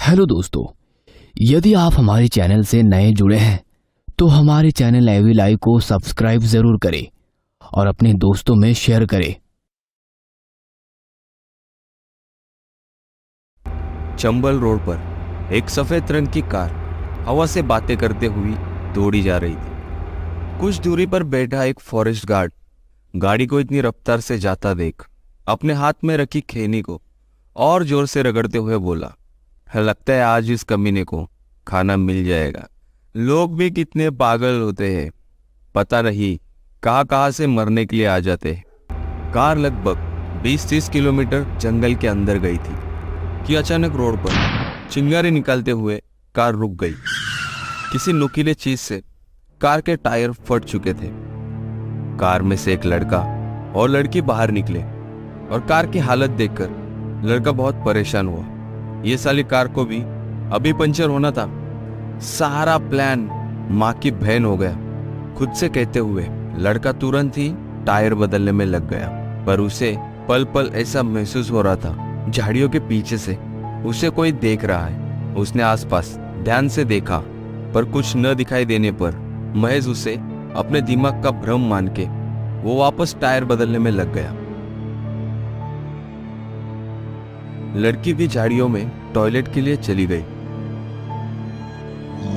Hello दोस्तों, यदि आप हमारे चैनल से नए जुड़े हैं तो हमारे चैनल एवी लाइव को सब्सक्राइब जरूर करें और अपने दोस्तों में शेयर करें। चंबल रोड पर एक सफेद रंग की कार हवा से बातें करते हुई दौड़ी जा रही थी। कुछ दूरी पर बैठा एक फॉरेस्ट गार्ड गाड़ी को इतनी रफ्तार से जाता देख अपने हाथ में रखी खैनी को और जोर से रगड़ते हुए बोला, लगता है आज इस कमीने को खाना मिल जाएगा। लोग भी कितने पागल होते हैं, पता नहीं कहाँ से मरने के लिए आ जाते हैं। कार लगभग 20-30 किलोमीटर जंगल के अंदर गई थी कि अचानक रोड पर चिंगारी निकालते हुए कार रुक गई। किसी नुकीले चीज से कार के टायर फट चुके थे। कार में से एक लड़का और लड़की बाहर निकले और कार की हालत देखकर लड़का बहुत परेशान हुआ। ये साली कार को भी अभी पंचर होना था। सारा प्लान माँ की बहन हो गया। खुद से कहते हुए लड़का तुरंत ही टायर बदलने में लग गया, पर उसे पल पल ऐसा महसूस हो रहा था झाड़ियों के पीछे से उसे कोई देख रहा है। उसने आसपास ध्यान से देखा पर कुछ न दिखाई देने पर महज उसे अपने दिमाग का भ्रम मान के वो वापस टायर बदलने में लग गया। लड़की भी झाड़ियों में टॉयलेट के लिए चली गई।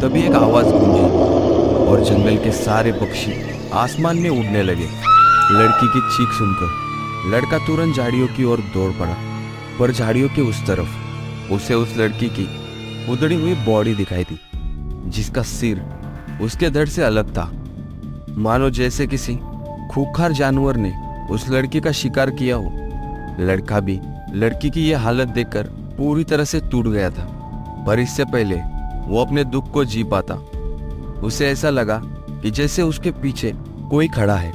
तभी एक आवाज गूंजी और जंगल के सारे पक्षी आसमान में उड़ने लगे। लड़की की चीख सुनकर लड़का तुरंत झाड़ियों की ओर दौड़ पड़ा, पर झाड़ियों के उस तरफ उसे उस लड़की की उधड़ी हुई बॉडी दिखाई दी, जिसका सिर उसके धड़ से अलग था, मानो जैसे किसी खूंखार जानवर ने उस लड़की का शिकार किया हो। लड़का भी लड़की की यह हालत देखकर पूरी तरह से टूट गया था, पर इससे पहले वो अपने दुख को जी पाता उसे ऐसा लगा कि जैसे उसके पीछे कोई खड़ा है।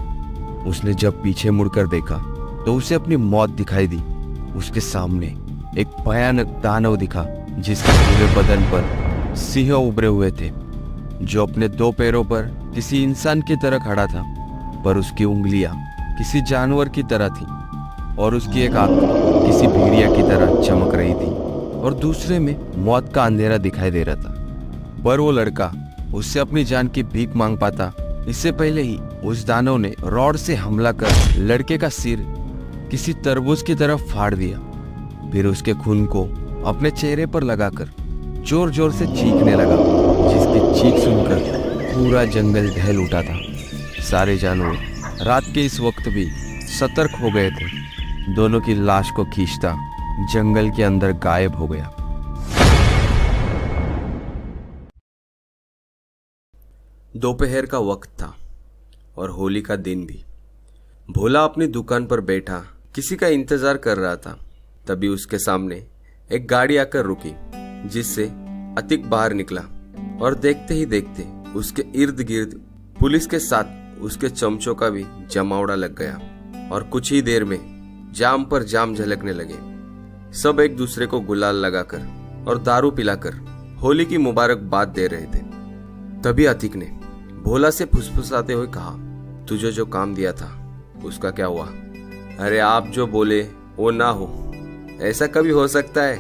उसने जब पीछे मुड़कर देखा तो उसे अपनी मौत दिखाई दी। उसके सामने एक भयानक दानव दिखा, जिसके पूरे बदन पर सिंह उभरे हुए थे, जो अपने 2 पैरों पर किसी इंसान की तरह खड़ा था, पर उसकी उंगलियां किसी जानवर की तरह थी और उसकी एक आंख किसी भेड़िया की तरह चमक रही थी और दूसरे में मौत का अंधेरा दिखाई दे रहा था। पर वो लड़का उससे अपनी जान की भीख मांग पाता इससे पहले ही उस दानव ने रॉड से हमला कर लड़के का सिर किसी तरबूज की तरफ फाड़ दिया। फिर उसके खून को अपने चेहरे पर लगाकर जोर जोर से चीखने लगा, जिसकी चीख सुनकर पूरा जंगल दहल उठा था। सारे जानवर रात के इस वक्त भी सतर्क हो गए थे। दोनों की लाश को खींचता जंगल के अंदर गायब हो गया। दोपहर का वक्त था और होली का दिन भी। भोला अपनी दुकान पर बैठा किसी का इंतजार कर रहा था। तभी उसके सामने एक गाड़ी आकर रुकी, जिससे अतिक बाहर निकला और देखते ही देखते उसके इर्द गिर्द पुलिस के साथ उसके चमचों का भी जमावड़ा लग गया और कुछ ही देर में जाम पर जाम झलकने लगे। सब एक दूसरे को गुलाल लगाकर और दारू पिलाकर होली की मुबारकबाद दे रहे थे। तभी अतिक ने भोला से फुसफुसाते हुए कहा, तुझे जो काम दिया था उसका क्या हुआ? अरे आप जो बोले वो ना हो, ऐसा कभी हो सकता है?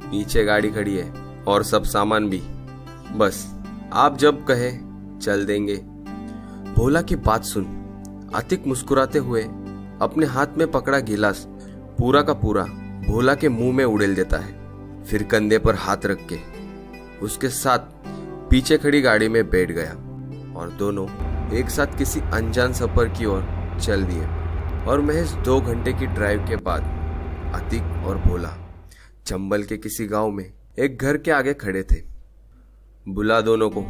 पीछे गाड़ी खड़ी है और सब सामान भी, बस आप जब कहे चल देंगे। भोला की बात सुन अतिक मुस्कुराते हुए अपने हाथ में पकड़ा गिलास पूरा का पूरा भोला के मुंह में उड़ेल देता है। फिर कंधे पर हाथ रख के उसके साथ पीछे खड़ी गाड़ी में बैठ गया और दोनों एक साथ किसी अनजान सफर की ओर चल दिए। और महज 2 घंटे की ड्राइव के बाद अतिक और भोला चंबल के किसी गांव में एक घर के आगे खड़े थे। बुला दोनों को,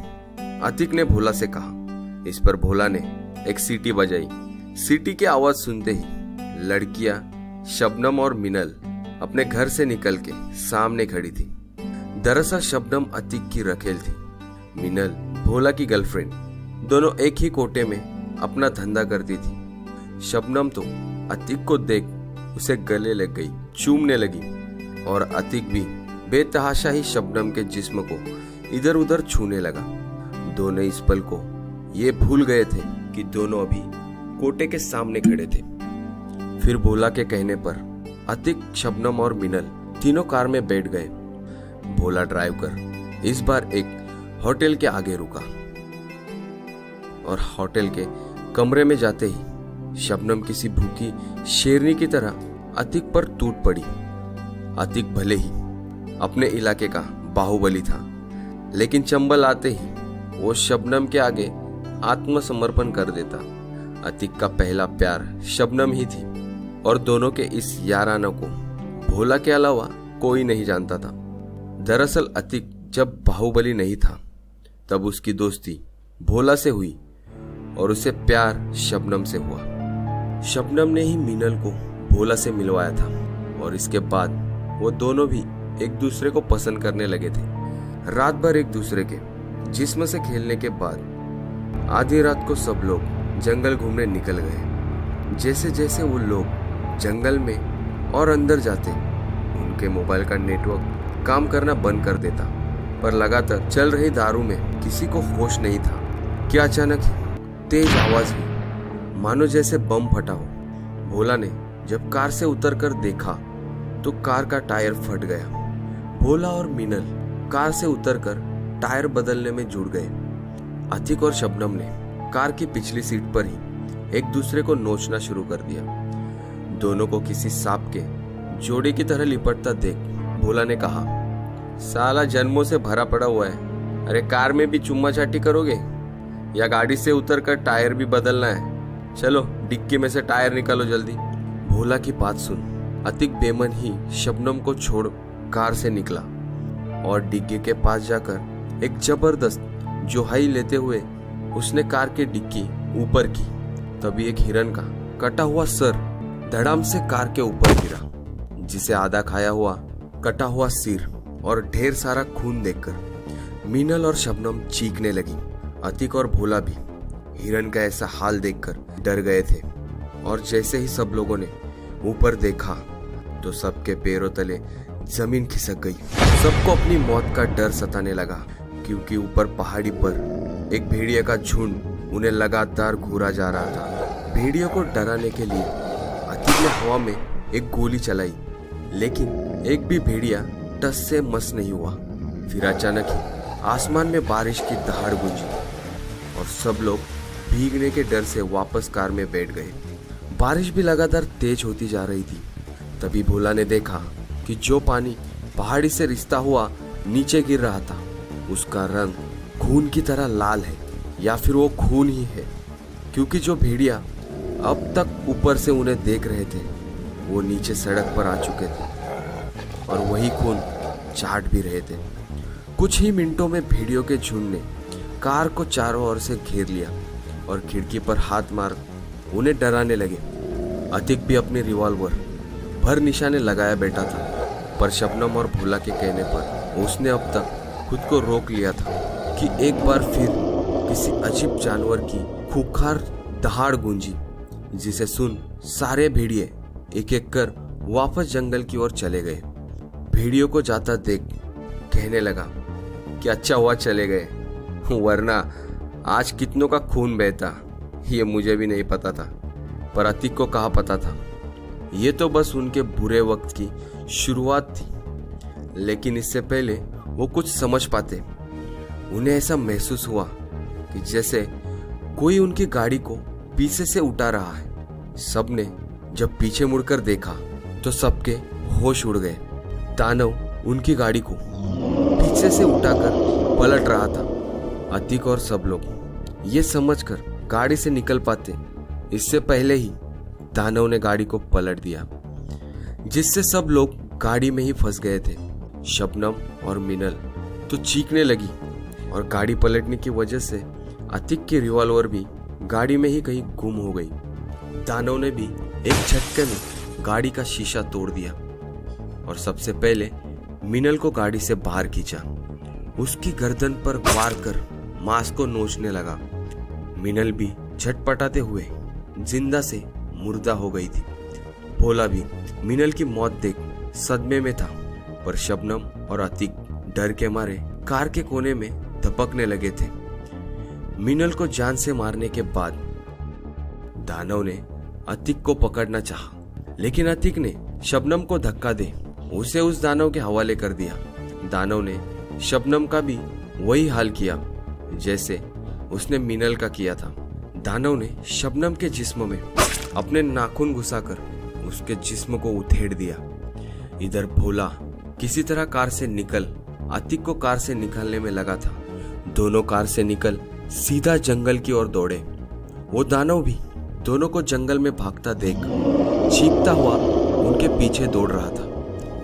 अतिक ने भोला से कहा। इस पर भोला ने एक सीटी बजाई। सीटी की आवाज सुनते ही लड़कियां शबनम और मिनल अपने घर से निकल के सामने खड़ी थी। दरअसल शबनम अतिक की रखेल थी, मिनल भोला की गर्लफ्रेंड। दोनों एक ही कोटे में अपना धंधा करती थी। शबनम तो अतिक को देख उसे गले लग गई, चूमने लगी और अतिक भी बेतहाशा ही शबनम के जिस्म को इधर उधर छूने लगा। दोनों इस पल को ये भूल गए थे कि दोनों अभी कोटे के सामने खड़े थे। फिर भोला के कहने पर अतिक, शबनम और मिनल तीनों कार में बैठ गए। भोला ड्राइव कर इस बार एक होटल के आगे रुका और होटल के कमरे में जाते ही शबनम किसी भूखी शेरनी की तरह अतिक पर टूट पड़ी। अतिक भले ही अपने इलाके का बाहुबली था, लेकिन चंबल आते ही वो शबनम के आगे आत्मसमर्पण कर देता। अतिक का पहला प्यार शबनम ही थी और दोनों के इस याराना को भोला के अलावा कोई नहीं जानता था। दरअसल अतिक जब बाहुबली नहीं था तब उसकी दोस्ती भोला से हुई और उसे प्यार शबनम से हुआ। शबनम ने ही मीनल को भोला से मिलवाया था और इसके बाद वो दोनों भी एक दूसरे को पसंद करने लगे थे। रात भर एक दूसरे के जिस्म से खेलने के बाद आधी रात को सब लोग जंगल घूमने निकल गए। जैसे जैसे वो लोग जंगल में और अंदर जाते उनके मोबाइल का नेटवर्क काम करना बंद कर देता, पर लगातार चल रही दारू में किसी को होश नहीं था कि अचानक ही तेज आवाज हुई, मानो जैसे बम फटा हो। भोला ने जब कार से उतरकर देखा तो कार का टायर फट गया। भोला और मीनल कार से उतरकर टायर बदलने में जुड़ गए। अतिक और शबनम ने कार की पिछली सीट पर ही एक दूसरे को नोचना शुरू कर दिया। दोनों को किसी सांप के जोड़े की तरह लिपटता देख भोला ने कहा, साला जन्मों से भरा पड़ा हुआ है। अरे कार में भी चुम्मा चाटी करोगे या गाड़ी से उतरकर टायर भी बदलना है? चलो डिक्की में से टायर निकालो जल्दी। भोला की बात सुन अतिक बेमन ही शबनम को छोड़ कार से निकला और डिग्गी के पास जाकर एक जबरदस्त जोहाई लेते हुए उसने कार की डिक्की ऊपर की। तभी एक हिरन का कटा हुआ सर धड़ाम से कार के ऊपर गिरा, जिसे आधा खाया हुआ कटा हुआ सिर और ढेर सारा खून देखकर मीनल और शबनम चीखने लगी। अतिक और भोला भी हिरन का ऐसा हाल देखकर डर गए थे और जैसे ही सब लोगों ने ऊपर देखा तो सबके पैरों तले जमीन खिसक गई। सबको अपनी मौत का डर सताने लगा, क्योंकि ऊपर पहाड़ी पर एक भेड़िया का झुंड उन्हें लगातार घूरा जा रहा था। भेड़ियों को डराने के लिए अतिक ने हवा में एक गोली चलाई, लेकिन एक भी भेड़िया टस से मस नहीं हुआ। फिर अचानक ही आसमान में बारिश की दहाड़ गूंजी और सब लोग भीगने के डर से वापस कार में बैठ गए। बारिश भी लगातार तेज होती जा रही थी। तभी भोला ने देखा कि जो पानी पहाड़ी से रिसता हुआ नीचे गिर रहा था उसका रंग खून की तरह लाल है, या फिर वो खून ही है, क्योंकि जो भेड़िया अब तक ऊपर से उन्हें देख रहे थे वो नीचे सड़क पर आ चुके थे और वही खून चाट भी रहे थे। कुछ ही मिनटों में भेड़ियों के झुंड ने कार को चारों ओर से घेर लिया और खिड़की पर हाथ मार उन्हें डराने लगे। अतिक भी अपने रिवॉल्वर भर निशाने लगाया बैठा था, पर शबनम और भोला के कहने पर उसने अब तक खुद को रोक लिया था कि एक बार फिर किसी अजीब जानवर की खूंखार दहाड़ गूंजी, जिसे सुन सारे भेड़िए एक एक कर वापस जंगल की ओर चले गए। भेड़ियों को जाता देख कहने लगा कि अच्छा हुआ चले गए, वरना आज कितनों का खून बहता ये मुझे भी नहीं पता था। पर अतिक को कहाँ पता था, ये तो बस उनके बुरे वक्त की शुरुआत थी। लेकिन इससे पहले वो कुछ समझ पाते, उन्हें ऐसा महसूस हुआ कि जैसे कोई उनकी गाड़ी को पीछे से उठा रहा है। सबने जब पीछे मुड़कर देखा तो सबके होश उड़ गए। दानव उनकी गाड़ी को पीछे से उठाकर पलट रहा था। अतिक और सब लोग ये समझकर गाड़ी से निकल पाते इससे पहले ही दानव ने गाड़ी को पलट दिया, जिससे सब लोग गाड़ी में ही फंस गए थे। शबनम और मीनल तो चीखने लगी और गाड़ी पलटने की वजह से अतिक की रिवॉल्वर भी गाड़ी में ही कहीं गुम हो गई। दानव ने भी एक झटके में गाड़ी का शीशा तोड़ दिया और सबसे पहले मीनल को गाड़ी से बाहर खींचा। उसकी गर्दन पर वार कर मांस को नोचने लगा। मीनल भी झटपटाते हुए जिंदा से मुर्दा हो गई थी। भोला भी मीनल की मौत देख सदमे में था, पर शबनम और अतिक डर के मारे कार के कोने में धपकने लगे थे। मीनल को जान से मारने के बाद दानव ने अतिक को पकड़ना चाहा, लेकिन अतिक ने शबनम को धक्का दे उसे उस दानव के हवाले कर दिया। दानव ने शबनम का भी वही हाल किया जैसे उसने मीनल का किया था। दानव ने शबनम के जिस्म में अपने नाखून घुसाकर उसके जिस्म को उधेड़ दिया। इधर भोला किसी तरह कार से निकल अतीक को कार से निकालने में लगा था। दोनों कार से निकल सीधा जंगल की ओर दौड़े। वो दानव भी दोनों को जंगल में भागता देख चीखता हुआ उनके पीछे दौड़ रहा था।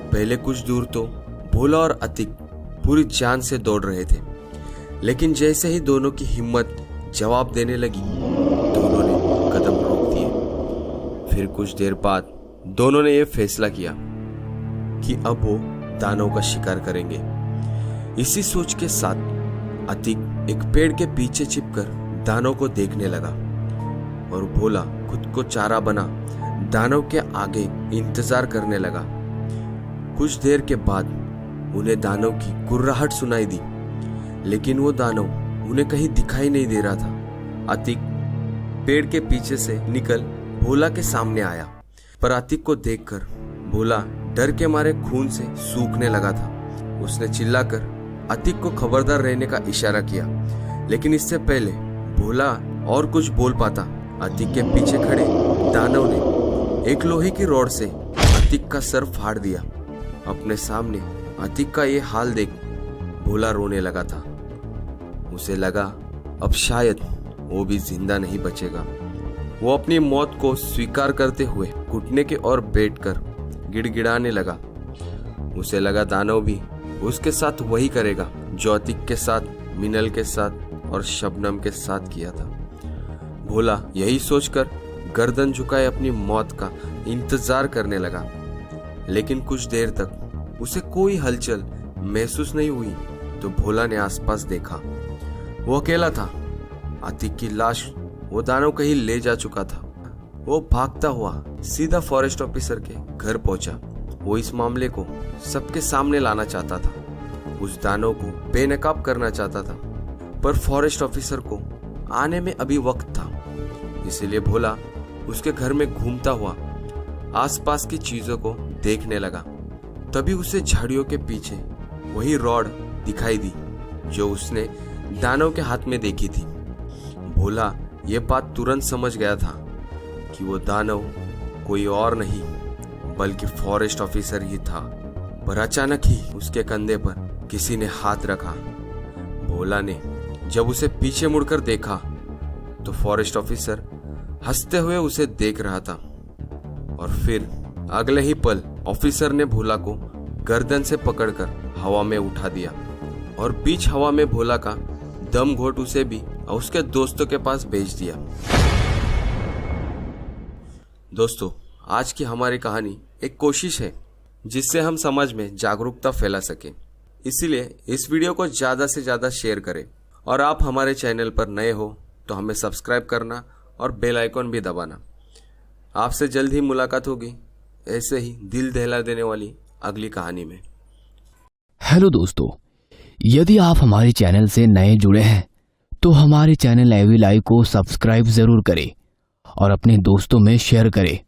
पहले कुछ दूर तो भोला और अतीक पूरी जान से दौड़ रहे थे, लेकिन जैसे ही दोनों की हिम्मत जवाब देने लगी दोनों ने कदम रोक दिए। फिर कुछ देर बाद दोनों ने यह फैसला किया कि अब वो दानव का शिकार करेंगे। इसी सोच के साथ अतीक एक पेड़ के पीछे छिपकर दानव को देखने लगा और भोला खुद को चारा बना दानव के आगे इंतजार करने लगा। कुछ देर के बाद उन्हें दानव की गुर्राहट सुनाई दी, लेकिन वो दानव उन्हें कहीं दिखाई नहीं दे रहा था। अतीक पेड़ के पीछे से निकल भोला के सामने आया, पर अतीक को देखकर भोला डर के मारे खून से सूखने लगा था। उसने चिल्लाकर अतीक को खबरदार रहने का इशारा किया, लेकिन इससे पहले भोला और कुछ बोल पाता अतीक के पीछे खड़े दानव ने एक लोहे की रॉड से अतीक का सर फाड़ दिया। अपने सामने अतीक का ये हाल देख भोला रोने लगा था। उसे लगा अब शायद वो भी जिंदा नहीं बचेगा। वो अपनी मौत को स्वीकार करते हुए घुटने के ओर बैठकर गिड़गिड़ाने लगा। उसे लगा दानव भी उसके साथ वही करेगा जो अतीक के साथ, मीनल के साथ और शबनम के साथ किया था। भोला यही सोचकर गर्दन झुकाए अपनी मौत का इंतजार करने लगा, लेकिन कुछ देर तक उसे कोई हलचल महसूस नहीं हुई तो भोला ने आसपास देखा। वो अकेला था। अतीक की लाश वो दानव कहीं ले जा चुका था। वो भागता हुआ सीधा फॉरेस्ट ऑफिसर के घर पहुंचा। वो इस मामले को सबके सामने लाना चाहता था, उस दानव को बेनकाब करना चाहता था, पर फॉरेस्ट ऑफिसर को आने में अभी वक्त था। इसीलिए भोला उसके घर में घूमता हुआ आसपास की चीजों को देखने लगा। तभी उसे झाड़ियों के पीछे वही रॉड दिखाई दी जो उसने दानव के हाथ में देखी थी। भोला ये बात तुरंत समझ गया था कि वो दानव कोई और नहीं बल्कि फॉरेस्ट ऑफिसर ही था। पर अचानक ही उसके कंधे पर किसी ने हाथ रखा। भोला ने जब उसे पीछे मुड़कर देखा तो फॉरेस्ट ऑफिसर हंसते हुए उसे देख रहा था, और फिर अगले ही पल ऑफिसर ने भोला को गर्दन से पकड़कर हवा में उठा दिया और बीच हवा में भोला का दम घोट उसे भी उसके दोस्तों के पास भेज दिया। दोस्तों, आज की हमारी कहानी एक कोशिश है जिससे हम समाज में जागरूकता फैला सके। इसीलिए इस वीडियो को ज्यादा से ज्यादा शेयर करें, और आप हमारे चैनल पर नए हो तो हमें सब्सक्राइब करना और बेल आइकॉन भी दबाना। आपसे जल्द ही मुलाकात होगी ऐसे ही दिल दहला देने वाली अगली कहानी में। हेलो दोस्तों, यदि आप हमारे चैनल से नए जुड़े हैं तो हमारे चैनल एवी लाइव को सब्सक्राइब जरूर करें और अपने दोस्तों में शेयर करें।